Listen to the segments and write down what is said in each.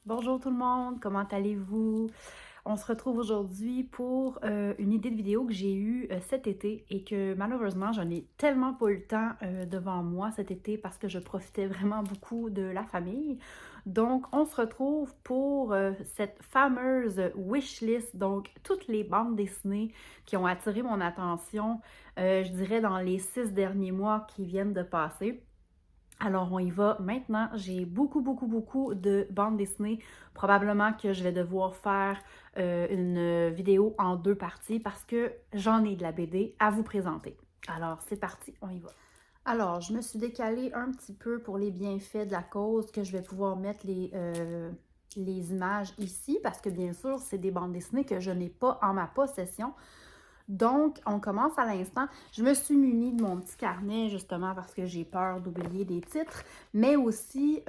Bonjour tout le monde, comment allez-vous? On se retrouve aujourd'hui pour une idée de vidéo que j'ai eue cet été et que malheureusement je n'ai tellement pas eu le temps devant moi cet été parce que je profitais vraiment beaucoup de la famille. Donc on se retrouve pour cette fameuse wishlist, donc toutes les bandes dessinées qui ont attiré mon attention, je dirais dans les 6 derniers mois qui viennent de passer. Alors, on y va maintenant. J'ai beaucoup de bandes dessinées. Probablement que je vais devoir faire une vidéo en 2 parties parce que j'en ai de la BD à vous présenter. Alors, c'est parti, on y va. Alors, je me suis décalée un petit peu pour les bienfaits de la cause que je vais pouvoir mettre les images ici parce que bien sûr, c'est des bandes dessinées que je n'ai pas en ma possession. Donc, on commence à l'instant. Je me suis munie de mon petit carnet justement parce que j'ai peur d'oublier des titres, mais aussi,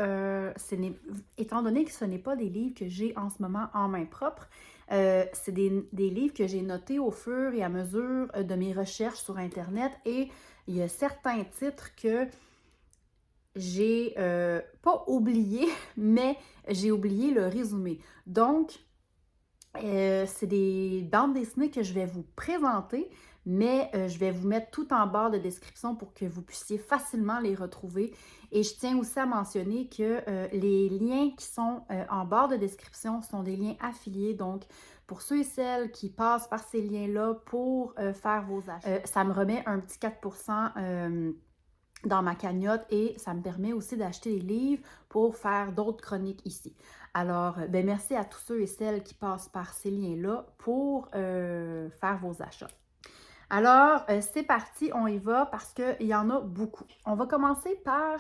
étant donné que ce n'est pas des livres que j'ai en ce moment en main propre, c'est des livres que j'ai notés au fur et à mesure de mes recherches sur Internet et il y a certains titres que j'ai pas oublié, mais j'ai oublié le résumé. Donc, c'est des bandes dessinées que je vais vous présenter, mais je vais vous mettre tout en barre de description pour que vous puissiez facilement les retrouver. Et je tiens aussi à mentionner que les liens qui sont en barre de description sont des liens affiliés. Donc, pour ceux et celles qui passent par ces liens-là pour faire vos achats, ça me remet un petit 4% dans ma cagnotte et ça me permet aussi d'acheter des livres pour faire d'autres chroniques ici. Alors, ben merci à tous ceux et celles qui passent par ces liens-là pour faire vos achats. Alors, c'est parti, on y va parce qu'il y en a beaucoup. On va commencer par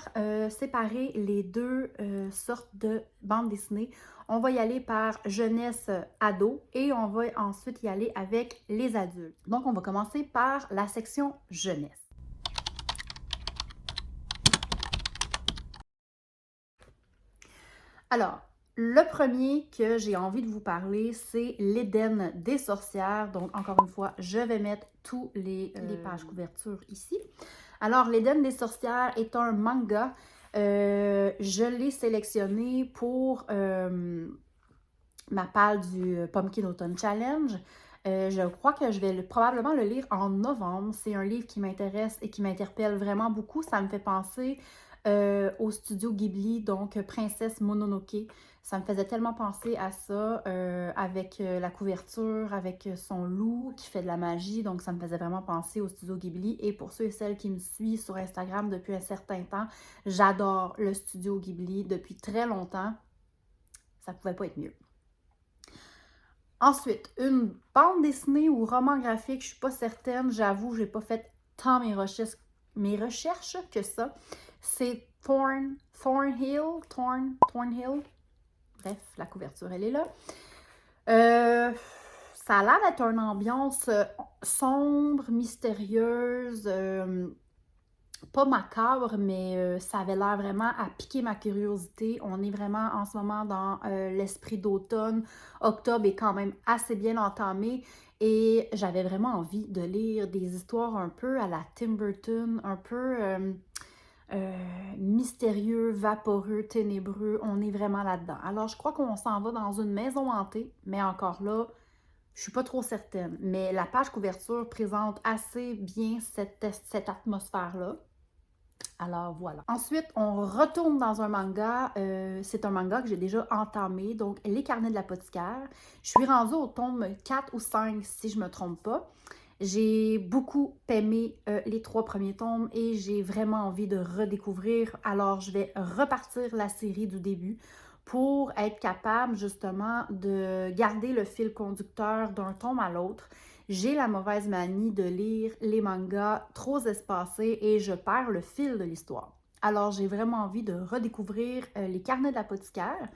séparer les deux sortes de bandes dessinées. On va y aller par jeunesse ado et on va ensuite y aller avec les adultes. Donc, on va commencer par la section jeunesse. Alors, le premier que j'ai envie de vous parler, c'est l'Éden des sorcières. Donc, encore une fois, je vais mettre tous les pages couverture ici. Alors, l'Éden des sorcières est un manga. Je l'ai sélectionné pour ma palle du Pumpkin Autumn Challenge. Je crois que je vais probablement le lire en novembre. C'est un livre qui m'intéresse et qui m'interpelle vraiment beaucoup. Ça me fait penser au studio Ghibli, donc Princesse Mononoke. Ça me faisait tellement penser à ça avec la couverture, avec son loup qui fait de la magie. Donc, ça me faisait vraiment penser au studio Ghibli. Et pour ceux et celles qui me suivent sur Instagram depuis un certain temps, j'adore le studio Ghibli depuis très longtemps. Ça pouvait pas être mieux. Ensuite, une bande dessinée ou roman graphique, je suis pas certaine, j'avoue, j'ai pas fait tant mes recherches que ça. C'est Thornhill. Bref, la couverture, elle est là. Ça a l'air d'être une ambiance sombre, mystérieuse, pas macabre, mais ça avait l'air vraiment à piquer ma curiosité. On est vraiment en ce moment dans l'esprit d'automne. Octobre est quand même assez bien entamé et j'avais vraiment envie de lire des histoires un peu à la Tim Burton, un peu mystérieux, vaporeux, ténébreux. On est vraiment là-dedans. Alors, je crois qu'on s'en va dans une maison hantée, mais encore là, je suis pas trop certaine. Mais la page couverture présente assez bien cette atmosphère-là. Alors voilà. Ensuite, on retourne dans un manga. C'est un manga que j'ai déjà entamé, donc Les Carnets de l'apothicaire. Je suis rendue au tome 4 ou 5 si je ne me trompe pas. J'ai beaucoup aimé les 3 premiers tomes et j'ai vraiment envie de redécouvrir. Alors, je vais repartir la série du début pour être capable justement de garder le fil conducteur d'un tome à l'autre. J'ai la mauvaise manie de lire les mangas trop espacés et je perds le fil de l'histoire. Alors, j'ai vraiment envie de redécouvrir les carnets de l'apothicaire.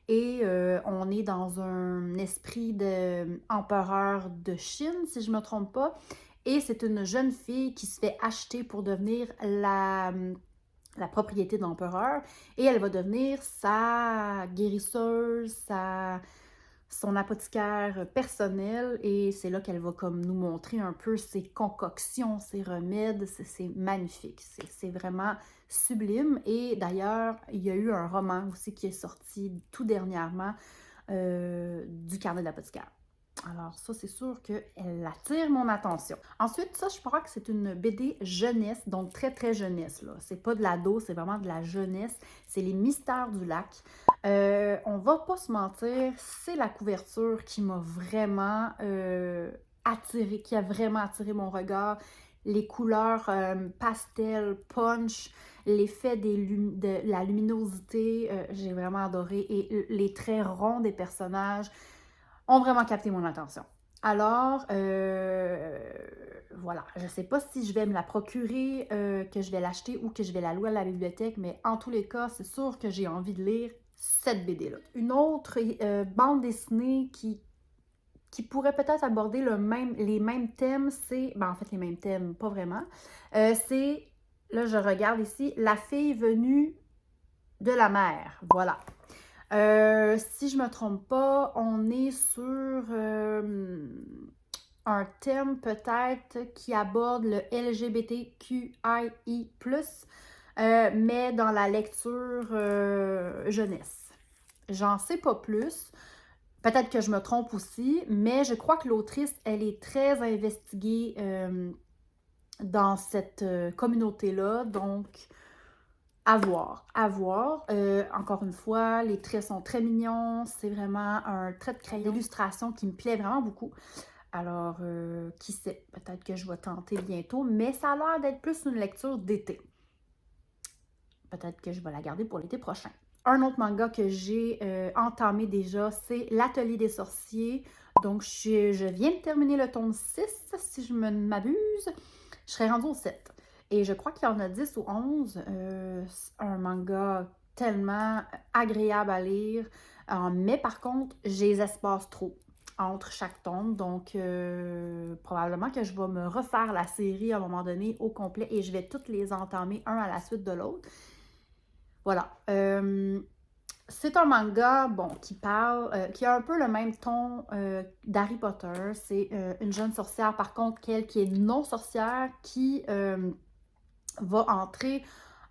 Et on est dans un esprit d'empereur de Chine, si je ne me trompe pas. Et c'est une jeune fille qui se fait acheter pour devenir la propriété de l'empereur. Et elle va devenir sa guérisseuse, son apothicaire personnel et c'est là qu'elle va comme nous montrer un peu ses concoctions, ses remèdes. C'est magnifique. C'est vraiment sublime. Et d'ailleurs, il y a eu un roman aussi qui est sorti tout dernièrement du carnet de l'apothicaire. Alors ça, c'est sûr qu'elle attire mon attention. Ensuite, ça, je crois que c'est une BD jeunesse, donc très, très jeunesse, là. C'est pas de l'ado, c'est vraiment de la jeunesse. C'est Les Mystères du Lac. On va pas se mentir, c'est la couverture qui m'a vraiment attirée, qui a vraiment attiré mon regard. Les couleurs pastel, punch, l'effet de la luminosité, j'ai vraiment adoré. Et les traits ronds des personnages ont vraiment capté mon attention. Alors, voilà, je ne sais pas si je vais me la procurer, que je vais l'acheter ou que je vais la louer à la bibliothèque, mais en tous les cas, c'est sûr que j'ai envie de lire cette BD-là. Une autre bande dessinée qui pourrait peut-être aborder les mêmes thèmes, c'est... Ben, en fait, les mêmes thèmes, pas vraiment. C'est, là, je regarde ici, La fille venue de la mer. Voilà. Si je me trompe pas, on est sur un thème peut-être qui aborde le LGBTQII+, mais dans la lecture jeunesse. J'en sais pas plus. Peut-être que je me trompe aussi, mais je crois que l'autrice, elle est très investiguée dans cette communauté-là, donc à voir, à voir. Encore une fois, les traits sont très mignons, c'est vraiment un trait de crayon d'illustration qui me plaît vraiment beaucoup. Alors, qui sait, peut-être que je vais tenter bientôt, mais ça a l'air d'être plus une lecture d'été. Peut-être que je vais la garder pour l'été prochain. Un autre manga que j'ai entamé déjà, c'est L'Atelier des sorciers. Donc, je viens de terminer le tome 6, si je ne m'abuse. Je serais rendue au 7. Et je crois qu'il y en a 10 ou 11. Un manga tellement agréable à lire. Mais par contre, j'ai les espaces trop entre chaque tome. Donc, probablement que je vais me refaire la série à un moment donné au complet et je vais toutes les entamer un à la suite de l'autre. Voilà. C'est un manga, bon, qui a un peu le même ton d'Harry Potter. C'est une jeune sorcière, par contre, qui est non sorcière, qui va entrer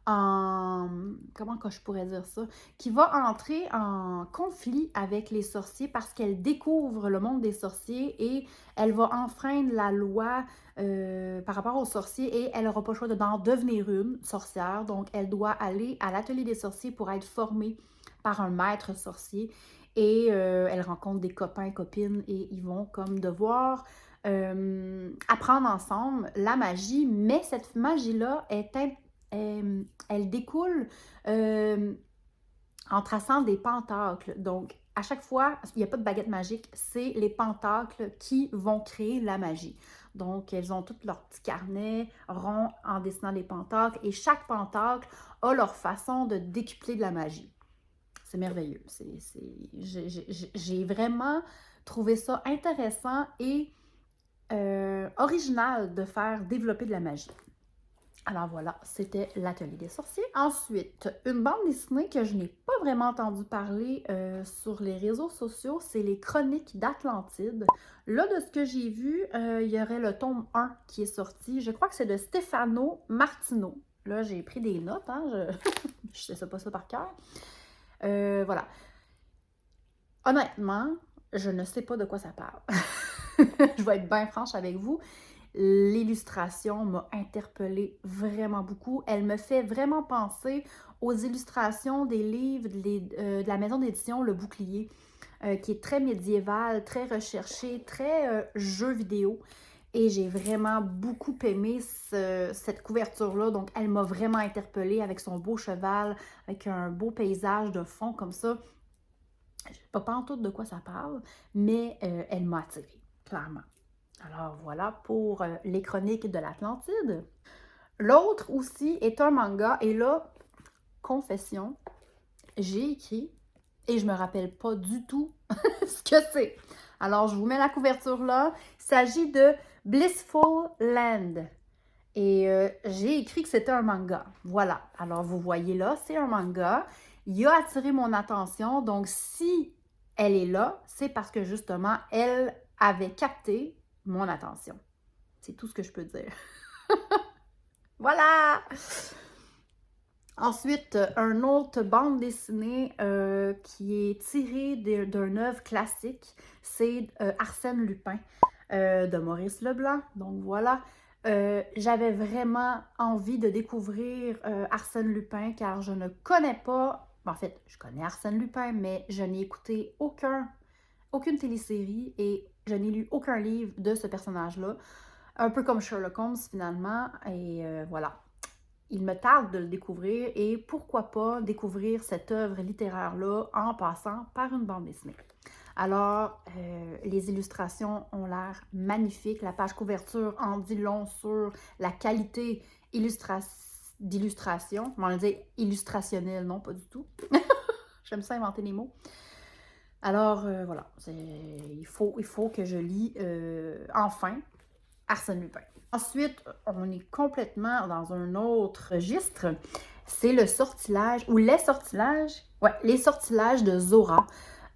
en... Comment que je pourrais dire ça? Qui va entrer en conflit avec les sorciers parce qu'elle découvre le monde des sorciers et elle va enfreindre la loi par rapport aux sorciers et elle n'aura pas le choix d'en devenir une sorcière. Donc, elle doit aller à l'atelier des sorciers pour être formée par un maître sorcier et elle rencontre des copains et copines et ils vont comme devoir apprendre ensemble la magie, mais cette magie-là elle découle en traçant des pentacles. Donc, à chaque fois, il n'y a pas de baguette magique, c'est les pentacles qui vont créer la magie. Donc, elles ont tous leurs petits carnets ronds en dessinant des pentacles et chaque pentacle a leur façon de décupler de la magie. C'est merveilleux. J'ai vraiment trouvé ça intéressant et original de faire développer de la magie. Alors voilà, c'était L'Atelier des sorciers. Ensuite, une bande dessinée que je n'ai pas vraiment entendu parler sur les réseaux sociaux, c'est les Chroniques d'Atlantide. Là, de ce que j'ai vu, il y aurait le tome 1 qui est sorti. Je crois que c'est de Stefano Martino. Là, j'ai pris des notes, hein, je ne sais pas ça par cœur. Voilà. Honnêtement, je ne sais pas de quoi ça parle. Je vais être bien franche avec vous. L'illustration m'a interpellée vraiment beaucoup. Elle me fait vraiment penser aux illustrations des livres de la maison d'édition Le Bouclier, qui est très médiéval, très recherché, très jeu vidéo. Et j'ai vraiment beaucoup aimé cette couverture-là. Donc, elle m'a vraiment interpellée avec son beau cheval, avec un beau paysage de fond comme ça. Je ne sais pas en tout de quoi ça parle, mais elle m'a attirée, clairement. Alors voilà pour les Chroniques de l'Atlantide. L'autre aussi est un manga, et là, confession, j'ai écrit et je me rappelle pas du tout ce que c'est. Alors, je vous mets la couverture là. Il s'agit de Blissful Land. Et j'ai écrit que c'était un manga. Voilà. Alors, vous voyez là, c'est un manga. Il a attiré mon attention. Donc, si elle est là, c'est parce que justement, elle avait capté mon attention. C'est tout ce que je peux dire. Voilà! Ensuite, un autre bande dessinée qui est tirée d'un œuvre classique, c'est Arsène Lupin de Maurice Leblanc. Donc voilà, j'avais vraiment envie de découvrir Arsène Lupin car je ne connais pas, en fait, je connais Arsène Lupin, mais je n'ai écouté aucune télésérie et je n'ai lu aucun livre de ce personnage-là. Un peu comme Sherlock Holmes finalement, et voilà. Il me tarde de le découvrir et pourquoi pas découvrir cette œuvre littéraire-là en passant par une bande dessinée. Alors, les illustrations ont l'air magnifiques. La page couverture en dit long sur la qualité d'illustration. On va dire illustrationnelle, non, pas du tout. J'aime ça inventer les mots. Alors, voilà, il faut que je lis enfin Arsène Lupin. Ensuite, on est complètement dans un autre registre. C'est le sortilège, ou les sortilèges. Ouais, les sortilèges de Zora.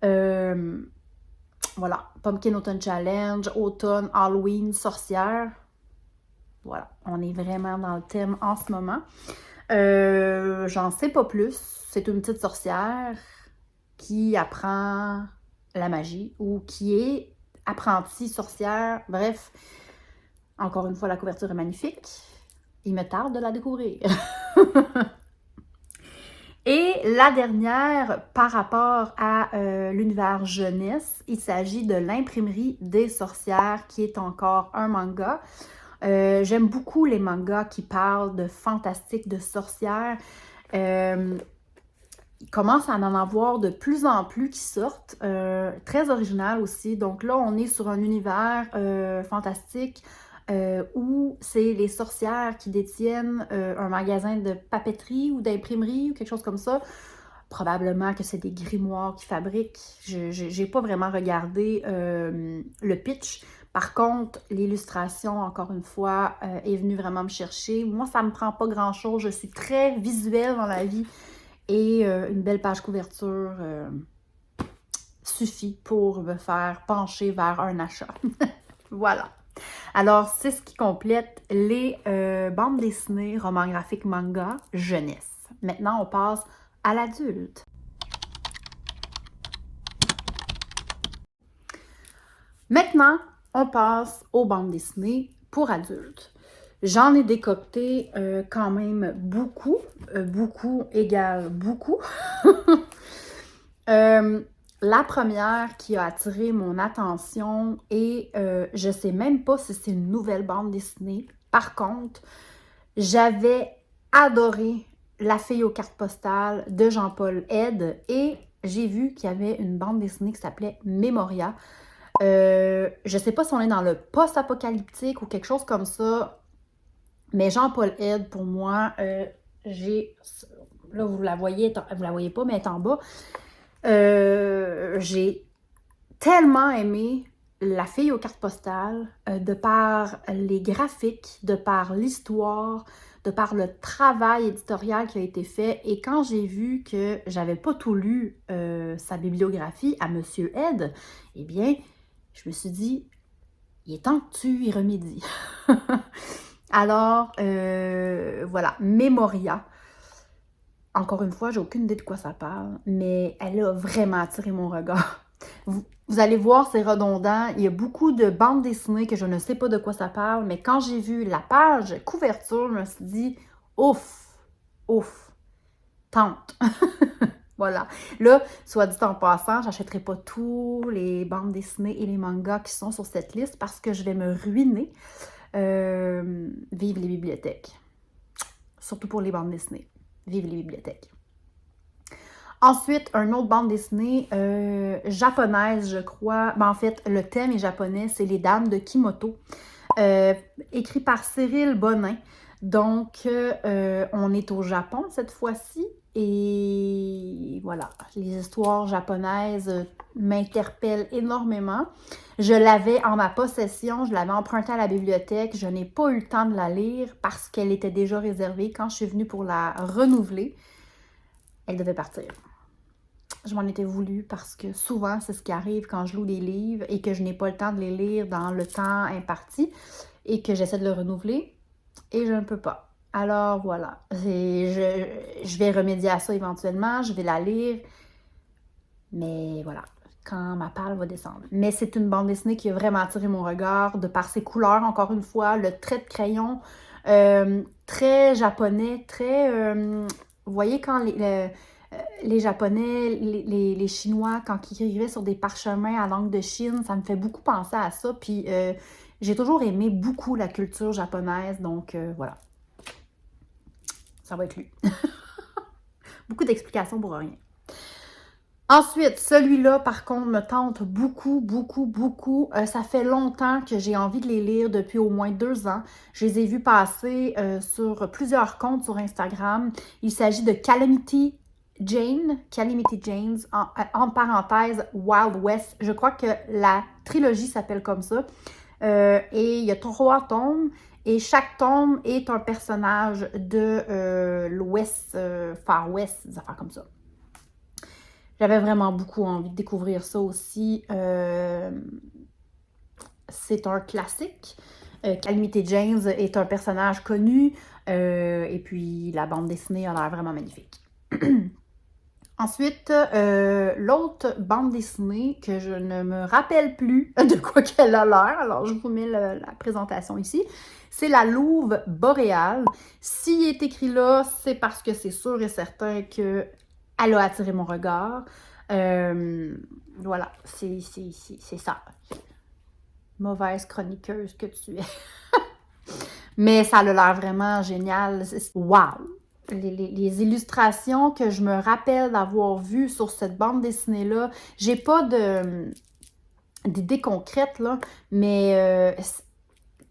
Voilà, Pumpkin Autumn Challenge, automne, Halloween, sorcière. Voilà, on est vraiment dans le thème en ce moment. J'en sais pas plus. C'est une petite sorcière qui apprend la magie ou qui est apprentie sorcière. Bref, encore une fois, la couverture est magnifique. Il me tarde de la découvrir. Et la dernière, par rapport à l'univers jeunesse, il s'agit de l'Imprimerie des sorcières, qui est encore un manga. J'aime beaucoup les mangas qui parlent de fantastique, de sorcières. Il commence à en avoir de plus en plus qui sortent. Très original aussi. Donc là, on est sur un univers fantastique où c'est les sorcières qui détiennent un magasin de papeterie ou d'imprimerie ou quelque chose comme ça. Probablement que c'est des grimoires qu'ils fabriquent. Je n'ai pas vraiment regardé le pitch. Par contre, l'illustration, encore une fois, est venue vraiment me chercher. Moi, ça ne me prend pas grand-chose. Je suis très visuelle dans la vie. Et une belle page couverture suffit pour me faire pencher vers un achat. Voilà. Alors, c'est ce qui complète les bandes dessinées, romans graphiques, manga, jeunesse. Maintenant, on passe à l'adulte. Maintenant, on passe aux bandes dessinées pour adultes. J'en ai décocté quand même beaucoup. Beaucoup égale beaucoup. La première qui a attiré mon attention et je sais même pas si c'est une nouvelle bande dessinée. Par contre, j'avais adoré La fille aux cartes postales de Jean-Paul Ed et j'ai vu qu'il y avait une bande dessinée qui s'appelait Memoria. Je sais pas si on est dans le post-apocalyptique ou quelque chose comme ça, mais Jean-Paul Ed, pour moi, là, vous la voyez pas, mais elle est en bas. J'ai tellement aimé La fille aux cartes postales, de par les graphiques, de par l'histoire, de par le travail éditorial qui a été fait. Et quand j'ai vu que j'avais pas tout lu sa bibliographie à Monsieur Ed, eh bien, je me suis dit, il est temps que tu y remédies. Alors, voilà, Memoria. Encore une fois, j'ai aucune idée de quoi ça parle, mais elle a vraiment attiré mon regard. Vous allez voir, c'est redondant. Il y a beaucoup de bandes dessinées que je ne sais pas de quoi ça parle, mais quand j'ai vu la page couverture, je me suis dit, ouf, ouf, tente. Voilà. Là, soit dit en passant, j'achèterai pas tous les bandes dessinées et les mangas qui sont sur cette liste parce que je vais me ruiner. Vive les bibliothèques. Surtout pour les bandes dessinées. Vive les bibliothèques. Ensuite, une autre bande dessinée japonaise, je crois. Ben, en fait, le thème est japonais, c'est Les Dames de Kimoto. Écrit par Cyril Bonin. Donc, on est au Japon cette fois-ci. Et voilà, les histoires japonaises m'interpellent énormément. Je l'avais en ma possession, je l'avais empruntée à la bibliothèque. Je n'ai pas eu le temps de la lire parce qu'elle était déjà réservée. Quand je suis venue pour la renouveler, elle devait partir. je m'en étais voulu parce que souvent, c'est ce qui arrive quand je loue des livres et que je n'ai pas le temps de les lire dans le temps imparti et que j'essaie de le renouveler et je ne peux pas. Alors voilà, je vais remédier à ça éventuellement, je vais la lire, mais voilà, quand ma palle va descendre. Mais c'est une bande dessinée qui a vraiment attiré mon regard de par ses couleurs, encore une fois, le trait de crayon, très japonais, très... vous voyez quand les Japonais, les Chinois, quand ils écrivaient sur des parchemins à langue de Chine, ça me fait beaucoup penser à ça. Puis j'ai toujours aimé beaucoup la culture japonaise, donc voilà, ça va être lui. Beaucoup d'explications pour rien. Ensuite, celui-là, par contre, me tente beaucoup, beaucoup, beaucoup. Ça fait longtemps que j'ai envie de les lire, depuis au moins 2 ans. Je les ai vus passer sur plusieurs comptes sur Instagram. Il s'agit de Calamity Jane, en parenthèse, Wild West. Je crois que la trilogie s'appelle comme ça. Et il y a 3 tomes. Et chaque tome est un personnage de l'Ouest, Far West, des affaires comme ça. J'avais vraiment beaucoup envie de découvrir ça aussi. C'est un classique. Calamity Jane est un personnage connu. Et puis, la bande dessinée a l'air vraiment magnifique. Ensuite, l'autre bande dessinée que je ne me rappelle plus de quoi qu'elle a l'air, alors je vous mets la présentation ici, c'est La Louve boréale. S'il est écrit là, c'est parce que c'est sûr et certain que elle a attiré mon regard. Voilà, c'est ça. Mauvaise chroniqueuse que tu es. Mais ça a l'air vraiment génial. Wow! Les illustrations que je me rappelle d'avoir vues sur cette bande dessinée-là, j'ai pas d'idées concrètes, là, mais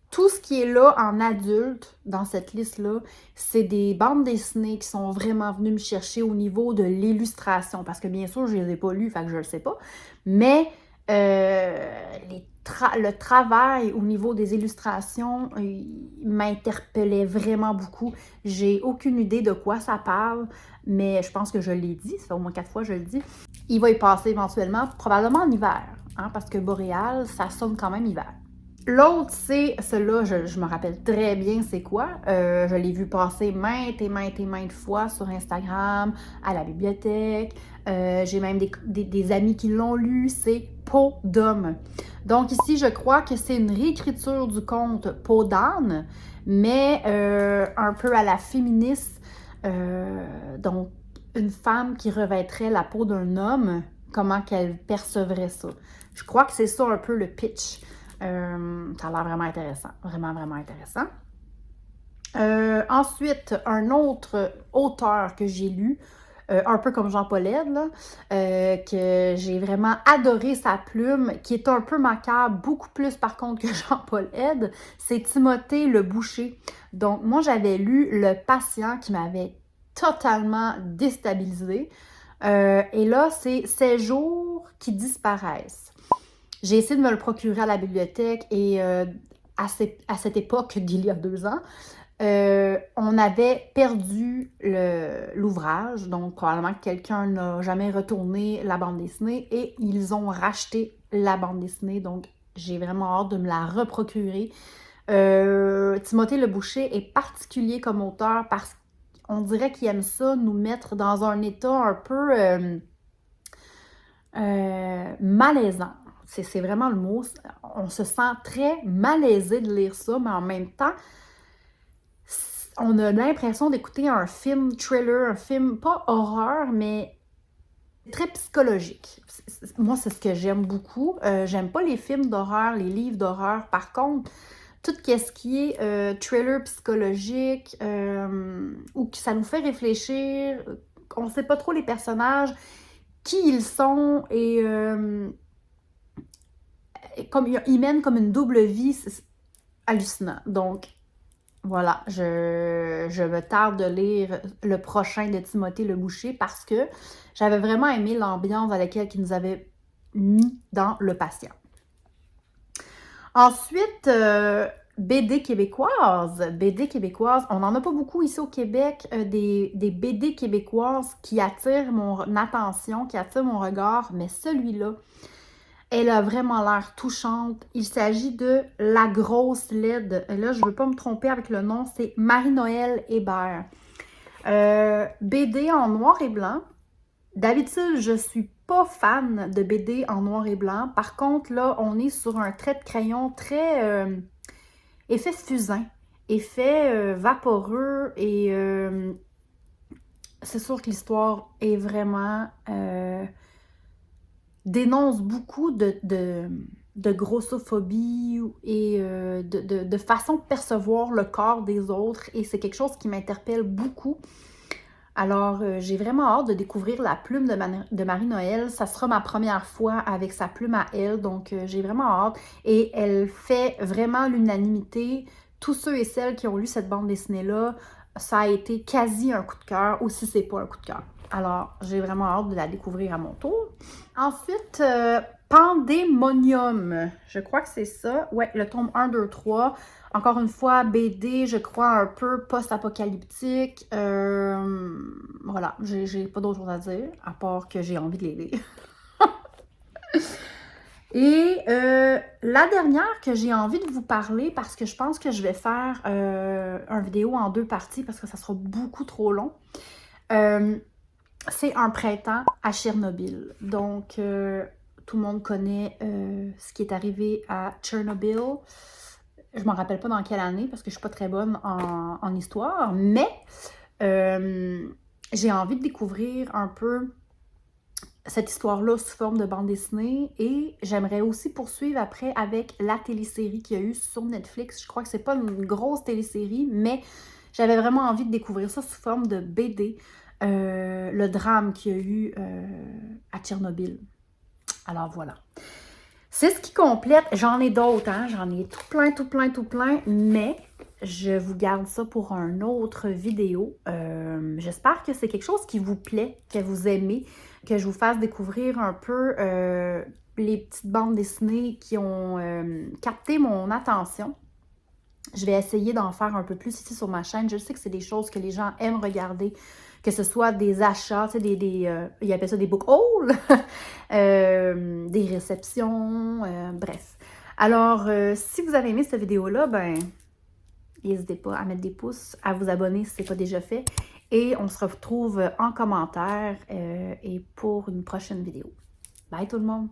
tout ce qui est là en adulte dans cette liste-là, c'est des bandes dessinées qui sont vraiment venues me chercher au niveau de l'illustration. Parce que bien sûr, je les ai pas lues, fait que je le sais pas. Mais le travail au niveau des illustrations m'interpellait vraiment beaucoup. J'ai aucune idée de quoi ça parle, mais je pense que je l'ai dit, ça fait au moins 4 fois que je le dis. Il va y passer éventuellement, probablement en hiver, hein, parce que boréal, ça sonne quand même hiver. L'autre, c'est celui-là, je me rappelle très bien c'est quoi. Je l'ai vu passer maintes et maintes et maintes fois sur Instagram, à la bibliothèque. J'ai même des amis qui l'ont lu, c'est Peau d'homme. Donc ici, je crois que c'est une réécriture du conte Peau d'âne, mais un peu à la féministe. Donc, une femme qui revêtrait la peau d'un homme, comment qu'elle percevrait ça. Je crois que c'est ça un peu le pitch. Ça a l'air vraiment intéressant. Vraiment, vraiment intéressant. Ensuite, un autre auteur que j'ai lu, un peu comme Jean-Paul Aide, là, que j'ai vraiment adoré sa plume, qui est un peu macabre, beaucoup plus par contre que Jean-Paul Aide, c'est Timothée le Boucher. Donc, moi, j'avais lu Le Patient qui m'avait totalement déstabilisée. Et là, c'est Ces jours qui disparaissent. J'ai essayé de me le procurer à la bibliothèque et à cette époque d'il y a 2 ans, on avait perdu l'ouvrage, donc probablement que quelqu'un n'a jamais retourné la bande dessinée et ils ont racheté la bande dessinée, donc j'ai vraiment hâte de me la reprocurer. Timothée le Boucher est particulier comme auteur parce qu'on dirait qu'il aime ça, nous mettre dans un état un peu malaisant. C'est vraiment le mot. On se sent très malaisé de lire ça, mais en même temps, on a l'impression d'écouter un film thriller, un film pas horreur, mais très psychologique. Moi, c'est ce que j'aime beaucoup. J'aime pas les films d'horreur, les livres d'horreur. Par contre, tout ce qui est thriller psychologique, ou que ça nous fait réfléchir, on sait pas trop les personnages, qui ils sont et comme ils mènent comme une double vie, c'est hallucinant. Donc, voilà, je me tarde de lire le prochain de Timothée le Boucher parce que j'avais vraiment aimé l'ambiance dans laquelle il nous avait mis dans Le Patient. Ensuite, BD québécoises. BD québécoises, on n'en a pas beaucoup ici au Québec, des BD québécoises qui attirent mon attention, qui attirent mon regard, mais celui-là, elle a vraiment l'air touchante. Il s'agit de La Grosse Laide. Là, je ne veux pas me tromper avec le nom, c'est Marie-Noël Hébert. BD en noir et blanc. D'habitude, je suis pas fan de BD en noir et blanc. Par contre, là, on est sur un trait de crayon très effet fusain, effet vaporeux et c'est sûr que l'histoire est vraiment dénonce beaucoup de grossophobie et de façon de percevoir le corps des autres et c'est quelque chose qui m'interpelle beaucoup. Alors, j'ai vraiment hâte de découvrir la plume de Marie-Noël. Ça sera ma première fois avec sa plume à elle, donc j'ai vraiment hâte. Et elle fait vraiment l'unanimité. Tous ceux et celles qui ont lu cette bande dessinée-là, ça a été quasi un coup de cœur, ou si c'est pas un coup de cœur. Alors, j'ai vraiment hâte de la découvrir à mon tour. Ensuite, Pandémonium. Je crois que c'est ça. Ouais, le tome 1, 2, 3. Encore une fois, BD, je crois, un peu post-apocalyptique. Voilà, j'ai pas d'autre chose à dire, à part que j'ai envie de les lire. Et la dernière que j'ai envie de vous parler, parce que je pense que je vais faire une vidéo en 2 parties, parce que ça sera beaucoup trop long, c'est Un printemps à Tchernobyl. Donc, tout le monde connaît ce qui est arrivé à Tchernobyl. Je ne m'en rappelle pas dans quelle année parce que je ne suis pas très bonne en histoire, mais j'ai envie de découvrir un peu cette histoire-là sous forme de bande dessinée et j'aimerais aussi poursuivre après avec la télésérie qu'il y a eu sur Netflix. Je crois que c'est pas une grosse télésérie, mais j'avais vraiment envie de découvrir ça sous forme de BD, le drame qu'il y a eu à Tchernobyl. Alors voilà. C'est ce qui complète. J'en ai d'autres, hein? J'en ai tout plein, mais je vous garde ça pour une autre vidéo. J'espère que c'est quelque chose qui vous plaît, que vous aimez, que je vous fasse découvrir un peu les petites bandes dessinées qui ont capté mon attention. Je vais essayer d'en faire un peu plus ici sur ma chaîne. Je sais que c'est des choses que les gens aiment regarder, que ce soit des achats, tu sais, ils appellent ça des book hauls, des réceptions, bref. Alors, si vous avez aimé cette vidéo-là, ben, n'hésitez pas à mettre des pouces, à vous abonner si ce n'est pas déjà fait. Et on se retrouve en commentaire et pour une prochaine vidéo. Bye tout le monde!